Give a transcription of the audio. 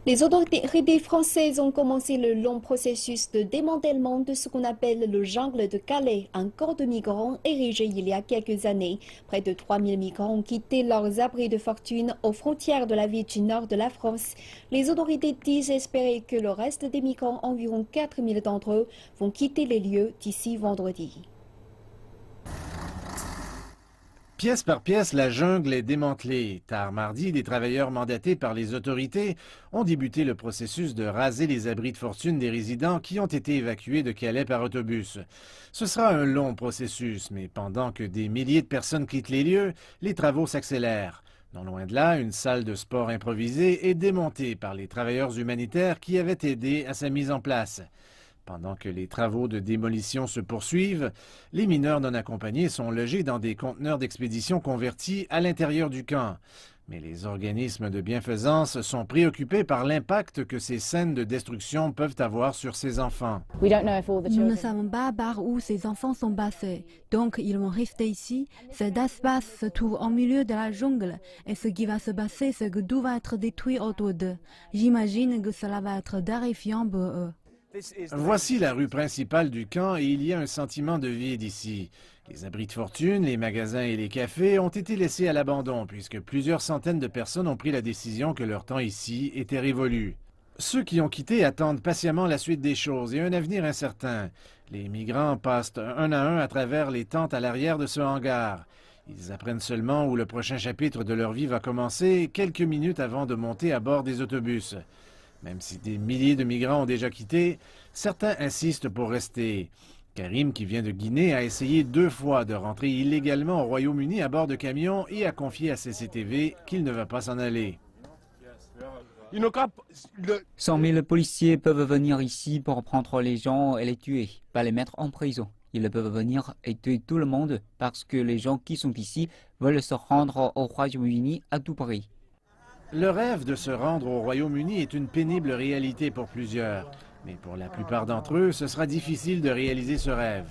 Les autorités françaises ont commencé le long processus de démantèlement de ce qu'on appelle le jungle de Calais, un camp de migrants érigé il y a quelques années. Près de 3000 migrants ont quitté leurs abris de fortune aux frontières de la ville du nord de la France. Les autorités disent espérer que le reste des migrants, environ 4000 d'entre eux, vont quitter les lieux d'ici vendredi. Pièce par pièce, la jungle est démantelée. Tard mardi, des travailleurs mandatés par les autorités ont débuté le processus de raser les abris de fortune des résidents qui ont été évacués de Calais par autobus. Ce sera un long processus, mais pendant que des milliers de personnes quittent les lieux, les travaux s'accélèrent. Non loin de là, une salle de sport improvisée est démontée par les travailleurs humanitaires qui avaient aidé à sa mise en place. Pendant que les travaux de démolition se poursuivent, les mineurs non accompagnés sont logés dans des conteneurs d'expédition convertis à l'intérieur du camp. Mais les organismes de bienfaisance sont préoccupés par l'impact que ces scènes de destruction peuvent avoir sur ces enfants. Nous ne savons pas par où ces enfants sont passés, donc ils vont rester ici. Cet espace se trouve au milieu de la jungle et ce qui va se passer, c'est que tout va être détruit autour d'eux. J'imagine que cela va être terrifiant pour eux. Voici la rue principale du camp et il y a un sentiment de vide ici. Les abris de fortune, les magasins et les cafés ont été laissés à l'abandon puisque plusieurs centaines de personnes ont pris la décision que leur temps ici était révolu. Ceux qui ont quitté attendent patiemment la suite des choses et un avenir incertain. Les migrants passent un à un à travers les tentes à l'arrière de ce hangar. Ils apprennent seulement où le prochain chapitre de leur vie va commencer quelques minutes avant de monter à bord des autobus. Même si des milliers de migrants ont déjà quitté, certains insistent pour rester. Karim, qui vient de Guinée, a essayé 2 fois de rentrer illégalement au Royaume-Uni à bord de camions et a confié à CCTV qu'il ne va pas s'en aller. 100 000 policiers peuvent venir ici pour prendre les gens et les tuer, pas les mettre en prison. Ils peuvent venir et tuer tout le monde parce que les gens qui sont ici veulent se rendre au Royaume-Uni à tout prix. Le rêve de se rendre au Royaume-Uni est une pénible réalité pour plusieurs. Mais pour la plupart d'entre eux, ce sera difficile de réaliser ce rêve.